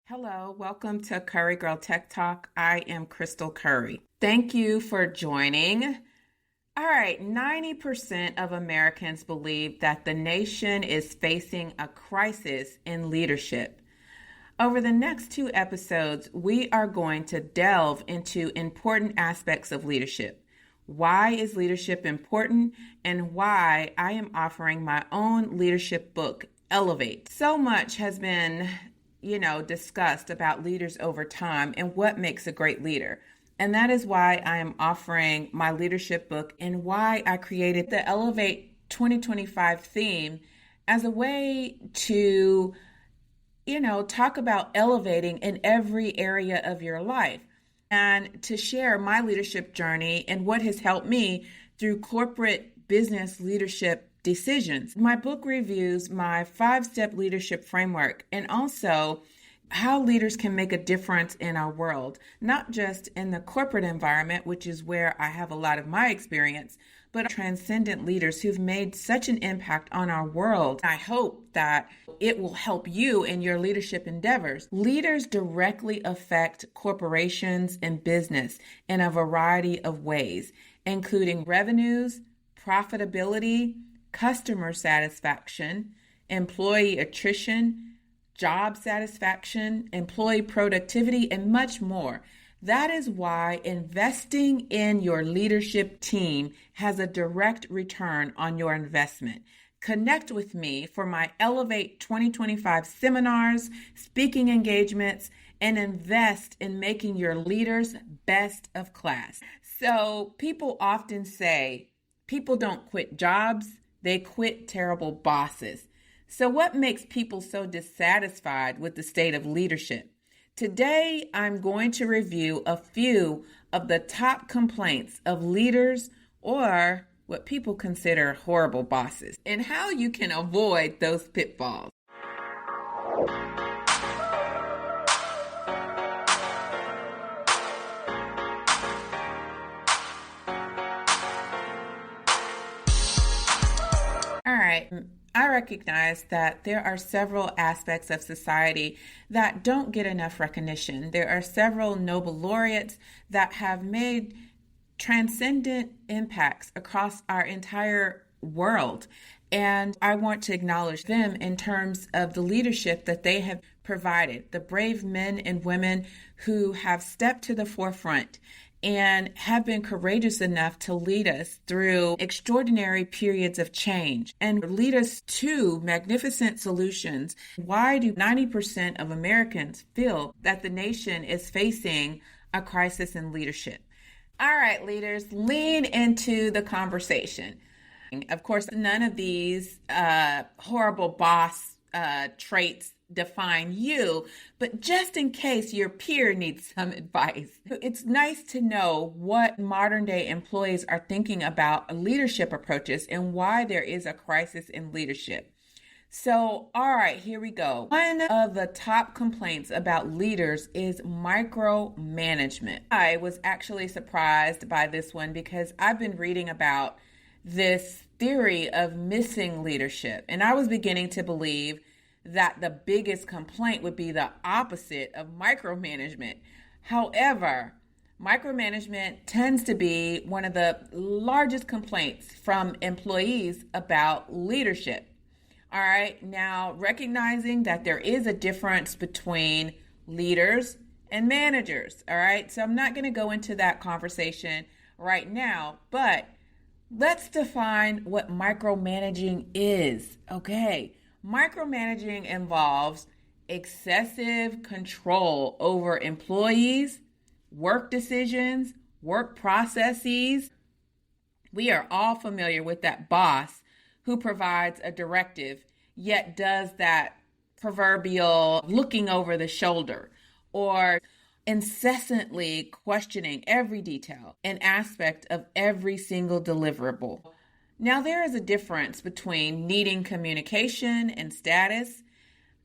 Hello, welcome to Curry Girl Tech Talk. I am Krystal Curry. Thank you for joining. All right, 90% of Americans believe that the nation is facing a crisis in leadership. Over the next 2 episodes, we are going to delve into important aspects of leadership. Why is leadership important, and why I am offering my own leadership book, Elevate. So much has been discussed about leaders over time and what makes a great leader. And that is why I am offering my leadership book and why I created the Elevate 2025 theme as a way to, talk about elevating in every area of your life and to share my leadership journey and what has helped me through corporate business leadership decisions. My book reviews my 5-step leadership framework and also how leaders can make a difference in our world, not just in the corporate environment, which is where I have a lot of my experience, but transcendent leaders who've made such an impact on our world. I hope that it will help you in your leadership endeavors. Leaders directly affect corporations and business in a variety of ways, including revenues, profitability, customer satisfaction, employee attrition, job satisfaction, employee productivity, and much more. That is why investing in your leadership team has a direct return on your investment. Connect with me for my Elevate 2025 seminars, speaking engagements, and invest in making your leaders best of class. So people often say people don't quit jobs, they quit terrible bosses. So what makes people so dissatisfied with the state of leadership? Today, I'm going to review a few of the top complaints of leaders or what people consider horrible bosses and how you can avoid those pitfalls. All right, I recognize that there are several aspects of society that don't get enough recognition. There are several Nobel laureates that have made transcendent impacts across our entire world. And I want to acknowledge them in terms of the leadership that they have provided, the brave men and women who have stepped to the forefront and have been courageous enough to lead us through extraordinary periods of change and lead us to magnificent solutions. Why do 90% of Americans feel that the nation is facing a crisis in leadership? All right, leaders, lean into the conversation. Of course, none of these horrible boss traits define you, but just in case your peer needs some advice, it's nice to know what modern day employees are thinking about leadership approaches and why there is a crisis in leadership. So, all right, here we go. One of the top complaints about leaders is micromanagement. I was actually surprised by this one because I've been reading about this theory of missing leadership, and I was beginning to believe that the biggest complaint would be the opposite of micromanagement. However, micromanagement tends to be one of the largest complaints from employees about leadership. All right, now recognizing that there is a difference between leaders and managers. All right, so I'm not going to go into that conversation right now, but let's define what micromanaging is. Okay. Micromanaging involves excessive control over employees, work decisions, work processes. We are all familiar with that boss who provides a directive, yet does that proverbial looking over the shoulder or incessantly questioning every detail and aspect of every single deliverable. Now, there is a difference between needing communication and status,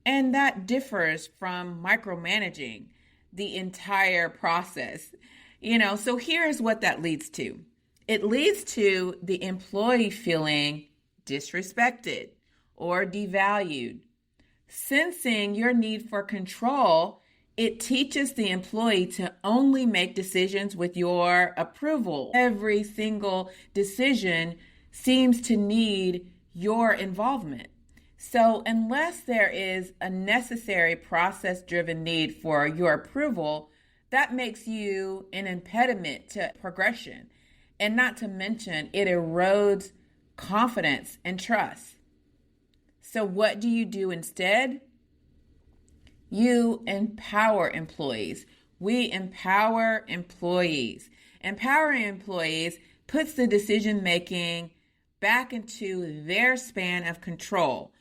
and that differs from micromanaging the entire process. So here's what that leads to. It leads to the employee feeling disrespected or devalued, sensing your need for control It teaches the employee to only make decisions with your approval. Every single decision seems to need your involvement. So unless there is a necessary process-driven need for your approval, that makes you an impediment to progression. And not to mention, it erodes confidence and trust. So what do you do instead? You empower employees. We empower employees. Empowering employees puts the decision-making back into their span of control.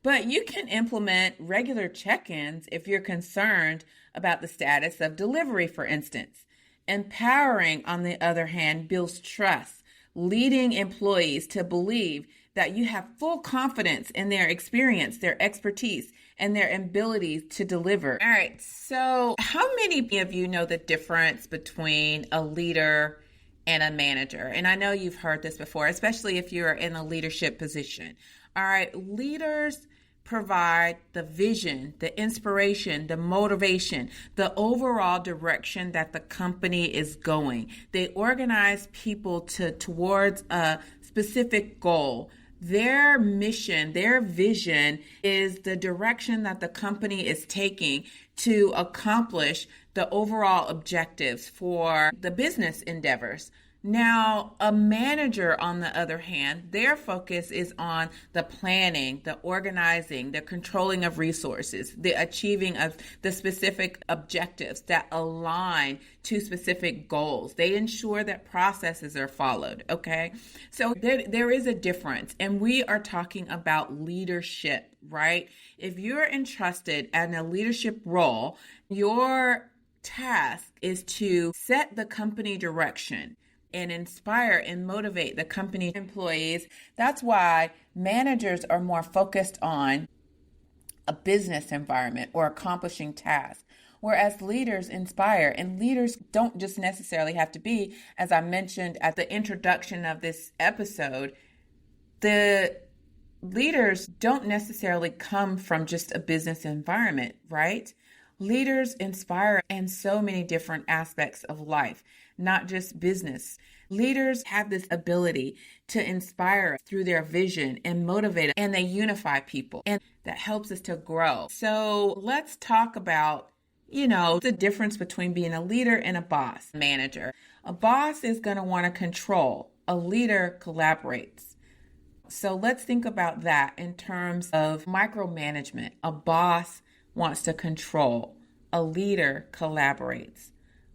But you can implement regular check-ins if you're concerned about the status of delivery, for instance. Empowering, on the other hand, builds trust, leading employees to believe that you have full confidence in their experience, their expertise, and their ability to deliver. All right, so how many of you know the difference between a leader and a manager? And I know you've heard this before, especially if you're in a leadership position. All right, leaders provide the vision, the inspiration, the motivation, the overall direction that the company is going. They organize people towards a specific goal. Their mission, their vision is the direction that the company is taking to accomplish the overall objectives for the business endeavors. Now, a manager, on the other hand, their focus is on the planning, the organizing, the controlling of resources, the achieving of the specific objectives that align to specific goals. They ensure that processes are followed, okay? So there is a difference, and we are talking about leadership, right? If you're entrusted in a leadership role, your task is to set the company direction and inspire and motivate the company employees. That's why managers are more focused on a business environment or accomplishing tasks, whereas leaders inspire. And leaders don't just necessarily have to be, as I mentioned at the introduction of this episode, the leaders don't necessarily come from just a business environment, right? Leaders inspire in so many different aspects of life, not just business. Leaders have this ability to inspire through their vision and motivate, and they unify people, and that helps us to grow. So let's talk about, the difference between being a leader and a boss, manager. A boss is going to want to control. A leader collaborates. So let's think about that in terms of micromanagement. A boss wants to control. A leader collaborates.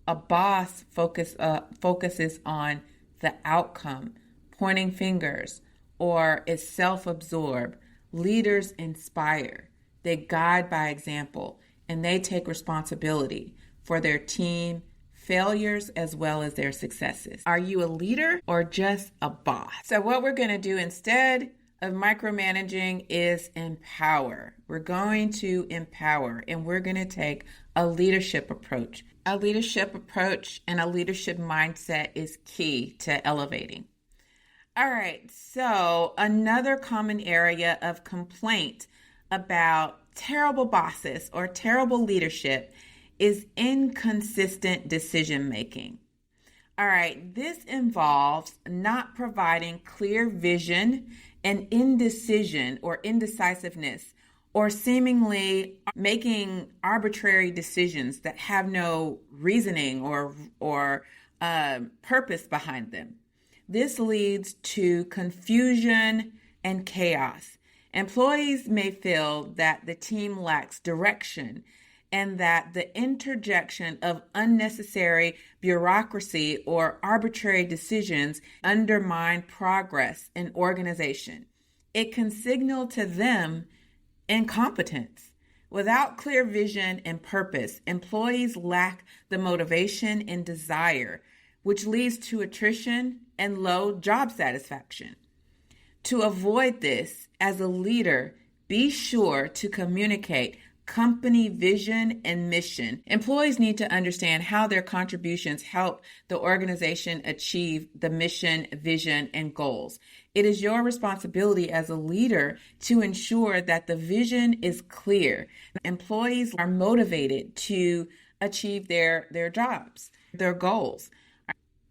A boss focuses on the outcome, pointing fingers, or is self-absorbed. Leaders inspire. They guide by example, and they take responsibility for their team failures as well as their successes. Are you a leader or just a boss? So what we're going to do instead of micromanaging is empower. We're going to empower, and we're going to take a leadership approach. A leadership approach and a leadership mindset is key to elevating. All right, so another common area of complaint about terrible bosses or terrible leadership is inconsistent decision making. All right, this involves not providing clear vision and indecision or indecisiveness, or seemingly making arbitrary decisions that have no reasoning or purpose behind them. This leads to confusion and chaos. Employees may feel that the team lacks direction and that the interjection of unnecessary bureaucracy or arbitrary decisions undermine progress in organization. It can signal to them incompetence. Without clear vision and purpose, employees lack the motivation and desire, which leads to attrition and low job satisfaction. To avoid this, as a leader, be sure to communicate company vision and mission. Employees need to understand how their contributions help the organization achieve the mission, vision, and goals. It is your responsibility as a leader to ensure that the vision is clear. Employees are motivated to achieve their jobs, their goals.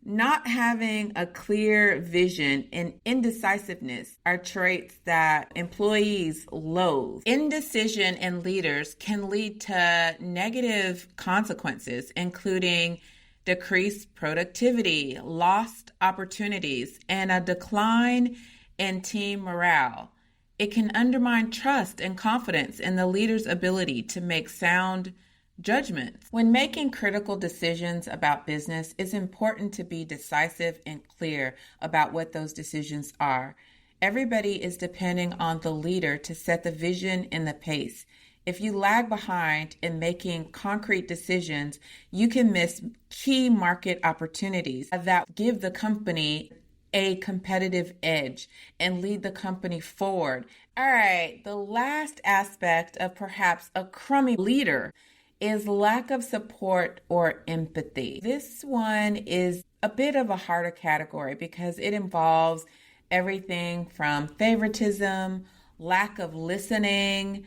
Not having a clear vision and indecisiveness are traits that employees loathe. Indecision in leaders can lead to negative consequences, including decreased productivity, lost opportunities, and a decline in team morale. It can undermine trust and confidence in the leader's ability to make sound judgments. When making critical decisions about business, it's important to be decisive and clear about what those decisions are. Everybody is depending on the leader to set the vision and the pace. If you lag behind in making concrete decisions, you can miss key market opportunities that give the company a competitive edge and lead the company forward. All right, the last aspect of perhaps a crummy leader is lack of support or empathy. This one is a bit of a harder category because it involves everything from favoritism, lack of listening,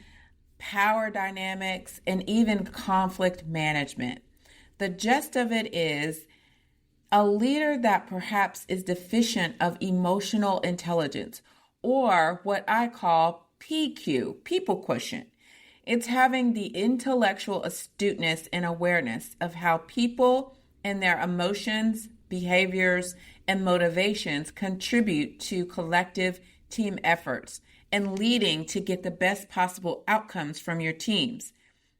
power dynamics, and even conflict management. The gist of it is a leader that perhaps is deficient of emotional intelligence, or what I call PQ, people quotient. It's having the intellectual astuteness and awareness of how people and their emotions, behaviors, and motivations contribute to collective team efforts and leading to get the best possible outcomes from your teams.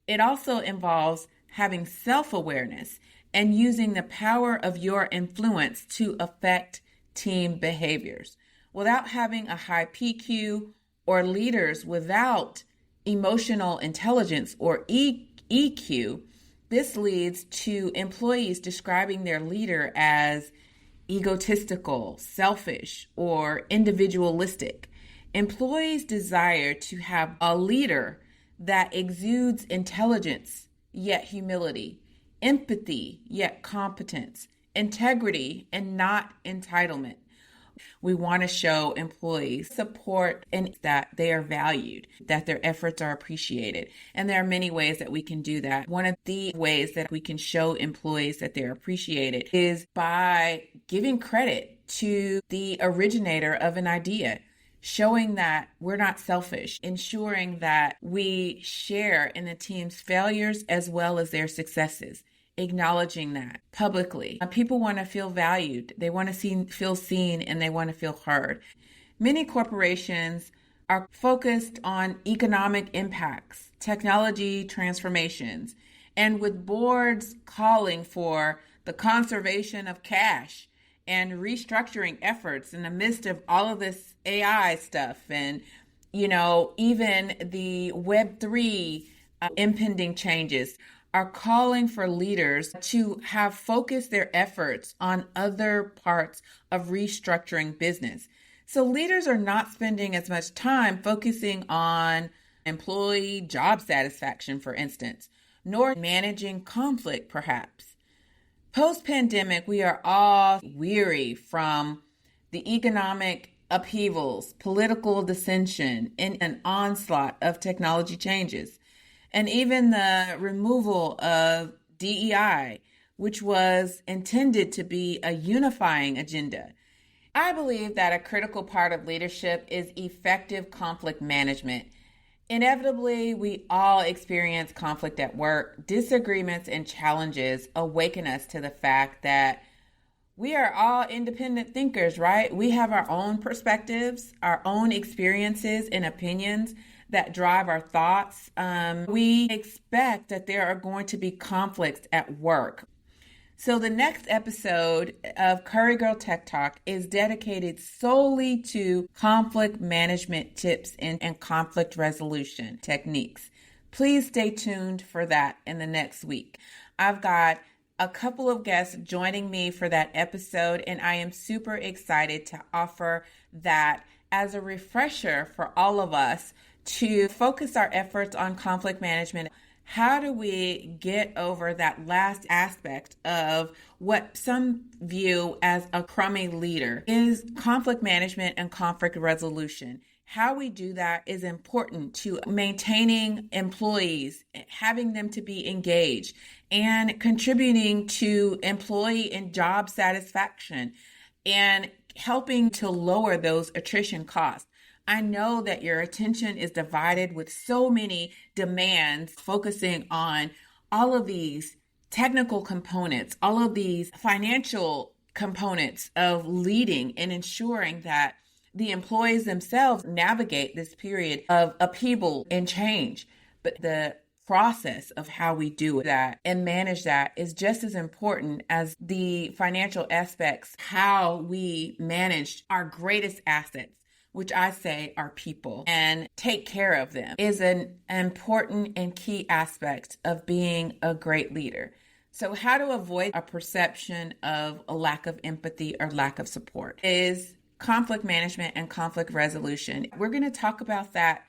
It also involves having self-awareness and using the power of your influence to affect team behaviors. Without having a high PQ or leaders without emotional intelligence or EQ, this leads to employees describing their leader as egotistical, selfish, or individualistic. Employees desire to have a leader that exudes intelligence, yet humility, empathy, yet competence, integrity, and not entitlement. We want to show employees support and that they are valued, that their efforts are appreciated. And there are many ways that we can do that. One of the ways that we can show employees that they're appreciated is by giving credit to the originator of an idea, showing that we're not selfish, ensuring that we share in the team's failures as well as their successes. Acknowledging that publicly. People want to feel valued. They want to feel seen, and they want to feel heard. Many corporations are focused on economic impacts, technology transformations, and with boards calling for the conservation of cash and restructuring efforts in the midst of all of this AI stuff and, even the Web3 impending changes, are calling for leaders to have focused their efforts on other parts of restructuring business. So leaders are not spending as much time focusing on employee job satisfaction, for instance, nor managing conflict, perhaps. Post-pandemic, we are all weary from the economic upheavals, political dissension, and an onslaught of technology changes. And even the removal of DEI, which was intended to be a unifying agenda. I believe that a critical part of leadership is effective conflict management. Inevitably, we all experience conflict at work. Disagreements and challenges awaken us to the fact that we are all independent thinkers, right? We have our own perspectives, our own experiences and opinions that drive our thoughts. We expect that there are going to be conflicts at work. So the next episode of Curry Girl Tech Talk is dedicated solely to conflict management tips and conflict resolution techniques. Please stay tuned for that in the next week. I've got a couple of guests joining me for that episode, and I am super excited to offer that as a refresher for all of us to focus our efforts on conflict management. How do we get over that last aspect of what some view as a crummy leader is conflict management and conflict resolution? How we do that is important to maintaining employees, having them to be engaged, and contributing to employee and job satisfaction, and helping to lower those attrition costs. I know that your attention is divided with so many demands focusing on all of these technical components, all of these financial components of leading and ensuring that the employees themselves navigate this period of upheaval and change. But the process of how we do that and manage that is just as important as the financial aspects, how we manage our greatest assets, which I say are people, and take care of them, is an important and key aspect of being a great leader. So how to avoid a perception of a lack of empathy or lack of support is conflict management and conflict resolution. We're going to talk about that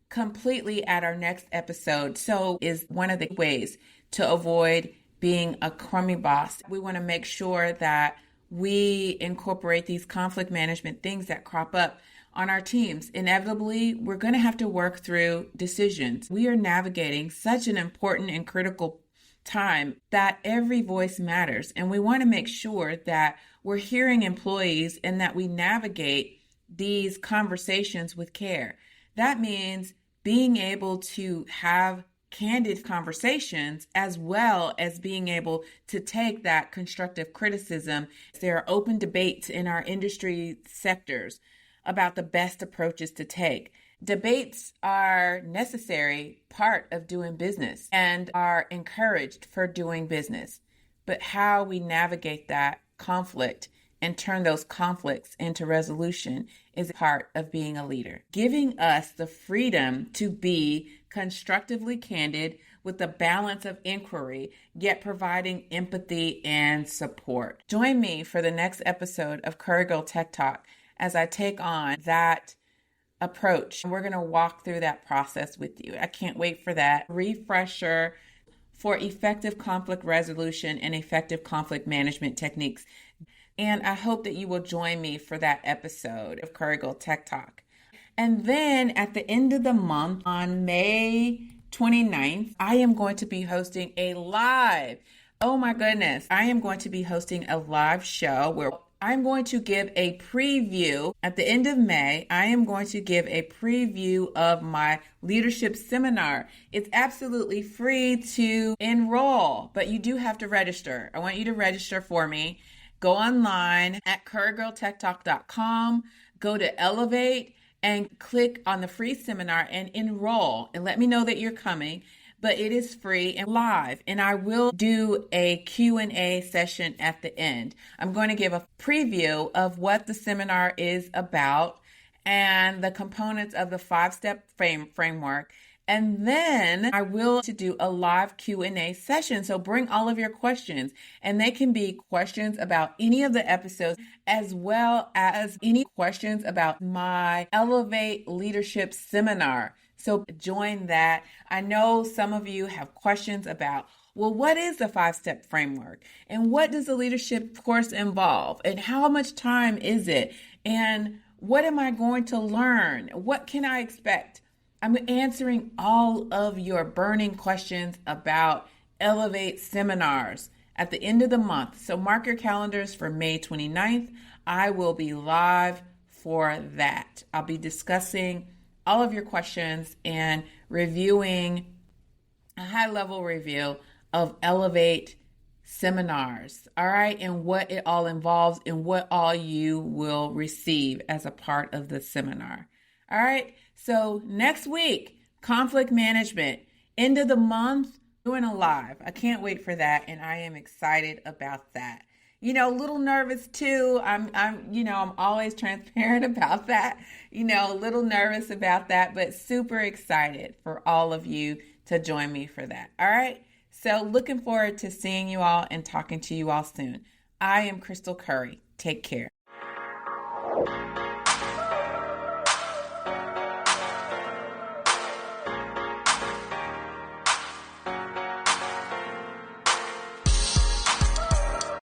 completely at our next episode. So is one of the ways to avoid being a crummy boss. We want to make sure that we incorporate these conflict management things that crop up on our teams. Inevitably, we're going to have to work through decisions. We are navigating such an important and critical time that every voice matters. And we want to make sure that we're hearing employees and that we navigate these conversations with care. That means being able to have candid conversations as well as being able to take that constructive criticism. There are open debates in our industry sectors about the best approaches to take. Debates are necessary part of doing business and are encouraged for doing business. But how we navigate that conflict and turn those conflicts into resolution is part of being a leader. Giving us the freedom to be constructively candid with the balance of inquiry, yet providing empathy and support. Join me for the next episode of Curry Girl Tech Talk as I take on that approach. We're going to walk through that process with you. I can't wait for that. Refresher for effective conflict resolution and effective conflict management techniques. And I hope that you will join me for that episode of Curry Girl Tech Talk. And then at the end of the month, on May 29th, I am going to be hosting a live, I am going to be hosting a live show where I'm going to give a preview. At the end of May, I am going to give a preview of my leadership seminar. It's absolutely free to enroll, but you do have to register. I want you to register for me. Go online at currygirltechtalk.com, go to Elevate, and click on the free seminar and enroll. And let me know that you're coming. But it is free and live, and I will do a Q&A session at the end. I'm going to give a preview of what the seminar is about and the components of the 5-step framework. And then I will do a live Q&A session. So bring all of your questions, and they can be questions about any of the episodes as well as any questions about my Elevate Leadership Seminar. So join that. I know some of you have questions about, well, what is the 5-step framework? And what does the leadership course involve? And how much time is it? And what am I going to learn? What can I expect? I'm answering all of your burning questions about Elevate seminars at the end of the month. So mark your calendars for May 29th. I will be live for that. I'll be discussing all of your questions and reviewing a high-level review of Elevate seminars, all right, and what it all involves and what all you will receive as a part of the seminar. All right, so next week, conflict management, end of the month, doing a live. I can't wait for that, and I am excited about that. A little nervous too. I'm always transparent about that. A little nervous about that, but super excited for all of you to join me for that. All right. So looking forward to seeing you all and talking to you all soon. I am Krystal Curry. Take care.